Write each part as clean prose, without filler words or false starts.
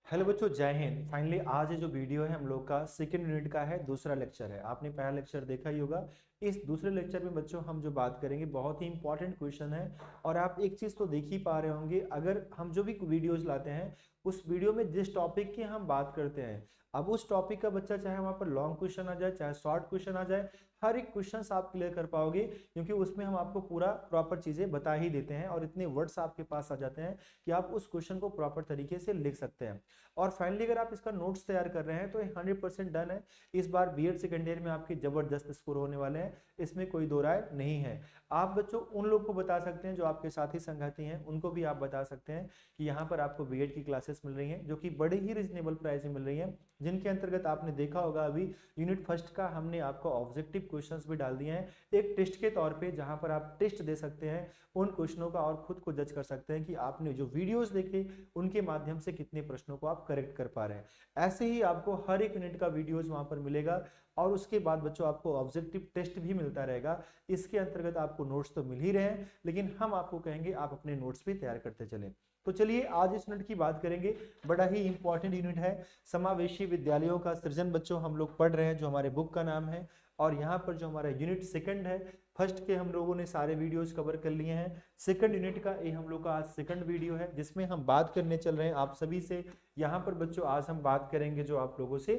Hello बच्चों, जय Hind. Finally आज ये जो वीडियो है हम लोग का सेकंड यूनिट का है, दूसरा लेक्चर है। आपने पहला लेक्चर देखा ही होगा। इस दूसरे लेक्चर में बच्चों हम जो बात करेंगे बहुत ही इंपॉर्टेंट क्वेश्चन है। और आप एक चीज तो देख ही पा रहे होंगे, अगर हम जो भी वीडियोज लाते हैं उस वीडियो में जिस टॉपिक की हम बात करते हैं, अब उस टॉपिक का बच्चा चाहे वहां पर लॉन्ग क्वेश्चन आ जाए चाहे शॉर्ट क्वेश्चन आ जाए, हर एक क्वेश्चन आप क्लियर कर पाओगे, क्योंकि उसमें हम आपको पूरा प्रॉपर चीजें बता ही देते हैं और इतने वर्ड्स आपके पास आ जाते हैं कि आप उस क्वेश्चन को प्रॉपर तरीके से लिख सकते हैं। और फाइनली अगर आप इसका नोट्स तैयार कर रहे हैं तो ये 100% डन है। इस बार बीएड सेकेंड ईयर में आपके जबरदस्त स्कोर होने वाले हैं, इसमें कोई दो राय नहीं है। आप बच्चों उन लोग को बता सकते हैं जो आपके साथी संगाती हैं, उनको भी आप बता सकते हैं कि यहाँ पर आपको बीएड की क्लासेस मिल रही हैं जो कि बड़े ही रिजनेबल प्राइस में मिल रही हैं, जिनके अंतर्गत आपने देखा होगा अभी यूनिट फर्स्ट का हमने आपको ऑब्जेक्टिव क्वेश्चंस भी डाल दिए हैं एक टेस्ट के तौर पे, जहां पर आप टेस्ट दे सकते हैं उन क्वेश्चनों का और खुद को जज कर सकते हैं कि आपने जो वीडियोस देखे उनके माध्यम से कितने प्रश्नों को आप करेक्ट कर पा रहे हैं। ऐसे ही आपको हर एक यूनिट का वीडियोस वहां पर मिलेगा और उसके बाद बच्चों आपको ऑब्जेक्टिव टेस्ट भी मिलता रहेगा। इसके अंतर्गत आपको नोट्स तो मिल ही रहे हैं, लेकिन हम आपको कहेंगे आप अपने नोट्स भी तैयार करते चलें। तो चलिए आज इस यूनिट की बात करेंगे। बड़ा ही इंपॉर्टेंट यूनिट है, समावेशी विद्यालयों का सृजन बच्चों हम लोग पढ़ रहे हैं, जो हमारे बुक का नाम है। और यहाँ पर जो हमारा यूनिट सेकंड है, फर्स्ट के हम लोगों ने सारे वीडियोस कवर कर लिए हैं, सेकंड यूनिट का ये हम लोग का आज सेकंड वीडियो है जिसमें हम बात करने चल रहे हैं आप सभी से। यहाँ पर बच्चों आज हम बात करेंगे जो आप लोगों से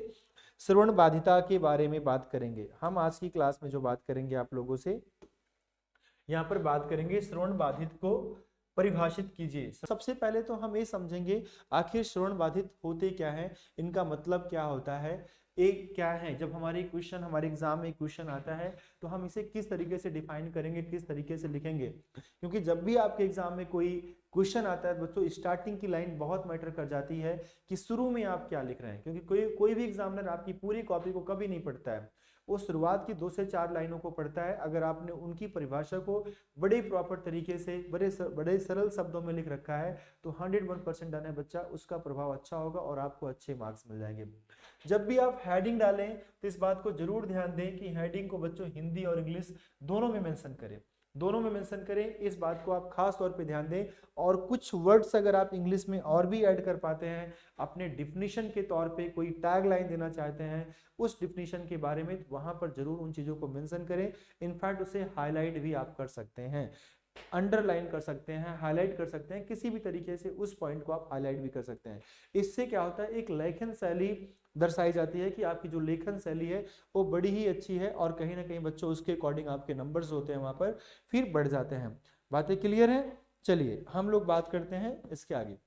श्रवण बाधिता के बारे में बात करेंगे। हम आज की क्लास में जो बात करेंगे आप लोगों से, यहाँ पर बात करेंगे श्रवण बाधित को परिभाषित कीजिए। सबसे पहले तो हम ये समझेंगे आखिर श्रवण बाधित होते क्या है, इनका मतलब क्या होता है, एक क्या है। जब हमारे क्वेश्चन हमारे एग्जाम में क्वेश्चन आता है तो हम इसे किस तरीके से डिफाइन करेंगे, किस तरीके से लिखेंगे, क्योंकि जब भी आपके एग्जाम में कोई क्वेश्चन आता है बच्चों, स्टार्टिंग की लाइन बहुत मैटर कर जाती है कि शुरू में आप क्या लिख रहे हैं, क्योंकि कोई भी एग्जामिनर आपकी पूरी कॉपी को कभी नहीं पढ़ता है, वो शुरुआत की 2 से 4 लाइनों को पढ़ता है। अगर आपने उनकी परिभाषा को बड़े प्रॉपर तरीके से बड़े सरल शब्दों में लिख रखा है तो 101% डन है बच्चा, उसका प्रभाव अच्छा होगा और आपको अच्छे मार्क्स मिल जाएंगे। जब भी आप हेडिंग डालें तो इस बात को जरूर ध्यान दें कि हेडिंग को बच्चों हिंदी और इंग्लिश दोनों में मेंशन करें, दोनों में मेंशन करें, इस बात को आप खास तौर पे ध्यान दें। और कुछ वर्ड्स अगर आप इंग्लिश में और भी ऐड कर पाते हैं, अपने डिफिनीशन के तौर पे कोई टैग लाइन देना चाहते हैं उस डिफिनीशन के बारे में, तो वहां पर जरूर उन चीजों को मेंशन करें। इनफैक्ट उसे हाईलाइट भी आप कर सकते हैं, अंडरलाइन कर सकते हैं, हाईलाइट कर सकते हैं, किसी भी तरीके से उस पॉइंट को आप हाईलाइट भी कर सकते हैं। इससे क्या होता है, एक लेखन शैली दर्शाई जाती है कि आपकी जो लेखन शैली है वो बड़ी ही अच्छी है और कहीं ना कहीं बच्चों उसके अकॉर्डिंग आपके नंबर्स होते हैं वहां पर फिर बढ़ जाते हैं। बातें क्लियर है? चलिए हम लोग बात करते हैं इसके आगे।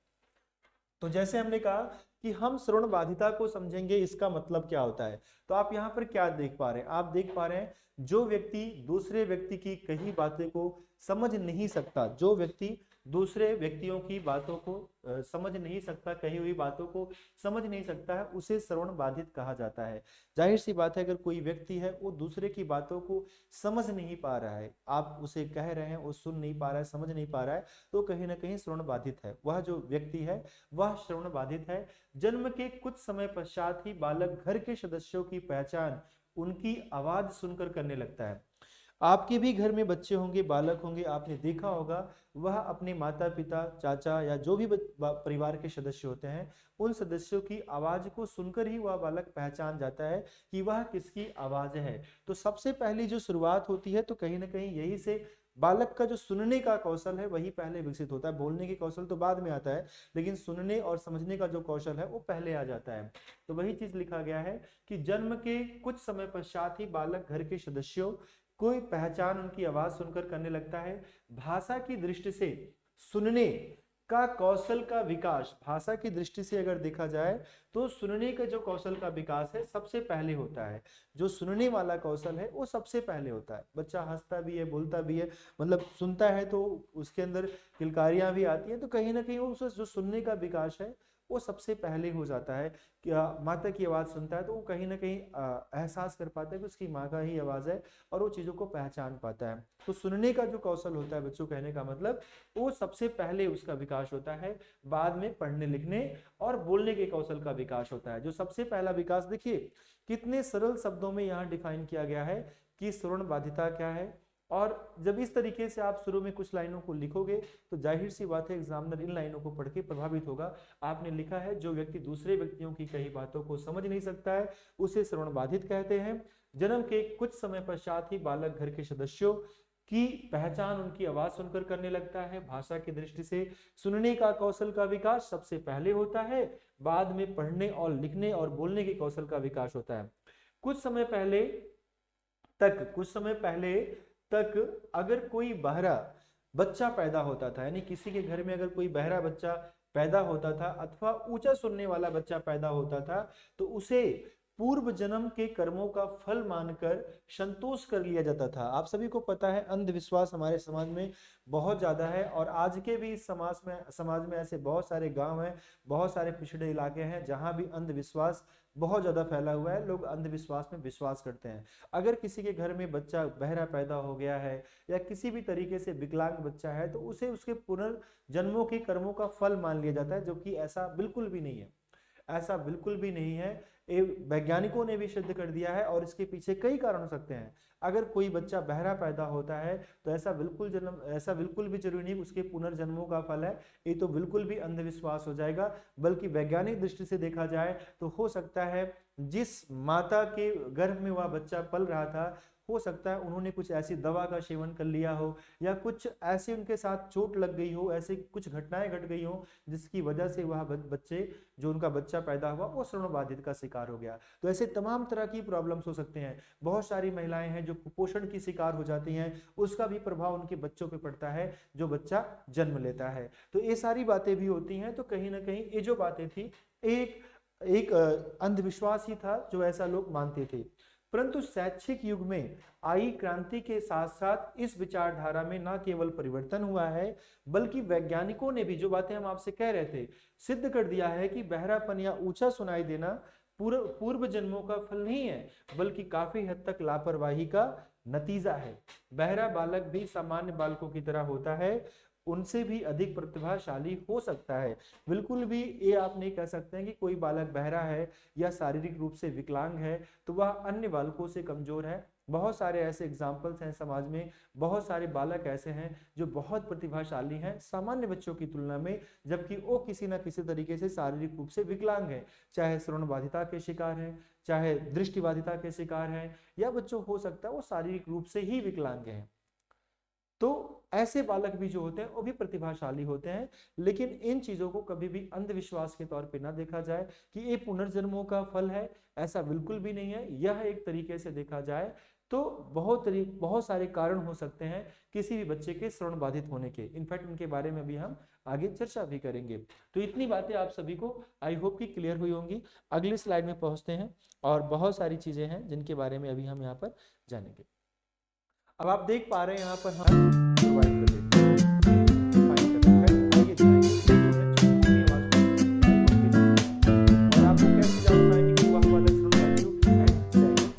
तो जैसे हमने कहा कि हम श्रवण बाधिता को समझेंगे, इसका मतलब क्या होता है। तो आप यहाँ पर क्या देख पा रहे हैं, आप देख पा रहे हैं जो व्यक्ति दूसरे व्यक्ति की कही बातें को समझ नहीं सकता, जो व्यक्ति दूसरे व्यक्तियों की बातों को समझ नहीं सकता, कही हुई बातों को समझ नहीं सकता है, उसे श्रवण बाधित कहा जाता है। जाहिर सी बात है, अगर कोई व्यक्ति है वो दूसरे की बातों को समझ नहीं पा रहा है, आप उसे कह रहे हैं वो सुन नहीं पा रहा है, समझ नहीं पा रहा है, तो कहीं ना कहीं श्रवण बाधित है। वह जो व्यक्ति है वह श्रवण बाधित है। जन्म के कुछ समय पश्चात ही बालक घर के सदस्यों की पहचान उनकी आवाज सुनकर करने लगता है। आपके भी घर में बच्चे होंगे, बालक होंगे, आपने देखा होगा वह अपने माता पिता चाचा या जो भी परिवार के सदस्य होते हैं उन सदस्यों की आवाज को सुनकर ही वह बालक पहचान जाता है कि वह किसकी आवाज है। तो सबसे पहली जो शुरुआत होती है तो कहीं ना कहीं यही से बालक का जो सुनने का कौशल है वही पहले विकसित होता है। बोलने के कौशल तो बाद में आता है, लेकिन सुनने और समझने का जो कौशल है वो पहले आ जाता है। तो वही चीज लिखा गया है कि जन्म के कुछ समय पश्चात ही बालक घर के सदस्यों कोई पहचान उनकी आवाज सुनकर करने लगता है। भाषा की दृष्टि से सुनने का कौशल का विकास, भाषा की दृष्टि से अगर देखा जाए तो सुनने का जो कौशल का विकास है सबसे पहले होता है। जो सुनने वाला कौशल है वो सबसे पहले होता है। बच्चा हंसता भी है, बोलता भी है, मतलब सुनता है तो उसके अंदर किलकारियां भी आती हैं, तो कहीं ना कहीं वो जो सुनने का विकास है वो सबसे पहले हो जाता है। कि माता की आवाज सुनता है तो वो कहीं ना कहीं एहसास कर पाता है कि उसकी माँ का ही आवाज है और वो चीजों को पहचान पाता है। तो सुनने का जो कौशल होता है बच्चों, कहने का मतलब वो सबसे पहले उसका विकास होता है, बाद में पढ़ने लिखने और बोलने के कौशल का विकास होता है। जो सबसे पहला विकास देखिए कितने सरल शब्दों में यहाँ डिफाइन किया गया है कि श्रवण बाधिता क्या है और जब इस तरीके से आप शुरू में कुछ लाइनों को लिखोगे तो जाहिर सी बात है एग्जामिनर इन लाइनों को पढ़ के प्रभावित होगा। आपने लिखा है जो व्यक्ति दूसरे व्यक्तियों की कही बातों को समझ नहीं सकता है उसे श्रवण बाधित कहते हैं। जन्म के कुछ समय पश्चात ही बालक घर के सदस्यों की पहचान उनकी आवाज सुनकर करने लगता है। भाषा की दृष्टि से सुनने का कौशल का विकास सबसे पहले होता है, बाद में पढ़ने और लिखने और बोलने के कौशल का विकास होता है। कुछ समय पहले तक अगर कोई बहरा बच्चा पैदा होता था, यानी किसी के घर में अगर कोई बहरा बच्चा पैदा होता था अथवा ऊंचा सुनने वाला बच्चा पैदा होता था तो उसे पूर्व जन्म के कर्मों का फल मानकर संतोष कर लिया जाता था। आप सभी को पता है अंधविश्वास हमारे समाज में बहुत ज्यादा है और आज के भी इस समाज में ऐसे बहुत सारे गांव हैं, बहुत सारे पिछड़े इलाके हैं जहां भी अंधविश्वास बहुत ज्यादा फैला हुआ है। लोग अंधविश्वास में विश्वास करते हैं। अगर किसी के घर में बच्चा बहरा पैदा हो गया है या किसी भी तरीके से विकलांग बच्चा है तो उसे उसके पुनर्जन्मों के कर्मों का फल मान लिया जाता है, जो कि ऐसा बिल्कुल भी नहीं है। ऐसा बिल्कुल भी नहीं है। वैज्ञानिकों ने भी सिद्ध कर दिया है और इसके पीछे कई कारण हो सकते हैं। अगर कोई बच्चा बहरा पैदा होता है तो ऐसा बिल्कुल भी जरूरी नहीं उसके पुनर्जन्मों का फल है। ये तो बिल्कुल भी अंधविश्वास हो जाएगा। बल्कि वैज्ञानिक दृष्टि से देखा जाए तो हो सकता है जिस माता के गर्भ में वह बच्चा पल रहा था, हो सकता है उन्होंने कुछ ऐसी दवा का सेवन कर लिया हो या कुछ ऐसे उनके साथ चोट लग गई हो, ऐसे कुछ घटनाएं घट गई हो जिसकी वजह से वह उनका बच्चा पैदा हुआ वो श्रवण बाधित का शिकार हो गया। तो ऐसे तमाम तरह की प्रॉब्लम्स हो सकते हैं। बहुत सारी महिलाएं हैं जो कुपोषण की शिकार हो जाती हैं, उसका भी प्रभाव उनके बच्चों पे पड़ता है जो बच्चा जन्म लेता है। तो ये सारी बातें भी होती हैं। तो कहीं ना कहीं ये जो बातें थी एक अंधविश्वास ही था जो ऐसा लोग मानते थे। परंतु शैक्षिक युग में आई क्रांति के साथ साथ इस विचारधारा में न केवल परिवर्तन हुआ है बल्कि वैज्ञानिकों ने भी जो बातें हम आपसे कह रहे थे सिद्ध कर दिया है कि बहरापन या ऊंचा सुनाई देना पूर्व जन्मों का फल नहीं है बल्कि काफी हद तक लापरवाही का नतीजा है। बहरा बालक भी सामान्य बालकों की तरह होता है, उनसे भी अधिक प्रतिभाशाली हो सकता है। बिल्कुल भी ये आप नहीं कह सकते हैं कि कोई बालक बहरा है या शारीरिक रूप से विकलांग है तो वह अन्य बालकों से कमजोर है। बहुत सारे ऐसे एग्जाम्पल्स हैं समाज में, बहुत सारे बालक ऐसे हैं जो बहुत प्रतिभाशाली हैं सामान्य बच्चों की तुलना में, जबकि वो किसी ना किसी तरीके से शारीरिक रूप से विकलांग है, चाहे श्रवण बाधिता के शिकार हैं, चाहे दृष्टि बाधिता के शिकार हैं, या बच्चों हो सकता है वो शारीरिक रूप से ही विकलांग हैं। तो ऐसे बालक भी जो होते हैं वो भी प्रतिभाशाली होते हैं। लेकिन इन चीजों को कभी भी अंधविश्वास के तौर पे ना देखा जाए कि ये पुनर्जन्मों का फल है, ऐसा बिल्कुल भी नहीं है। यह एक तरीके से देखा जाए तो बहुत सारे कारण हो सकते हैं किसी भी बच्चे के श्रवण बाधित होने के। इनफैक्ट उनके बारे में भी हम आगे चर्चा भी करेंगे। तो इतनी बातें आप सभी को आई होप कि क्लियर हुई होंगी। अगली स्लाइड में पहुंचते हैं और बहुत सारी चीजें हैं जिनके बारे में अभी हम यहाँ पर जानेंगे। अब आप देख पा रहे हैं यहाँ पर हम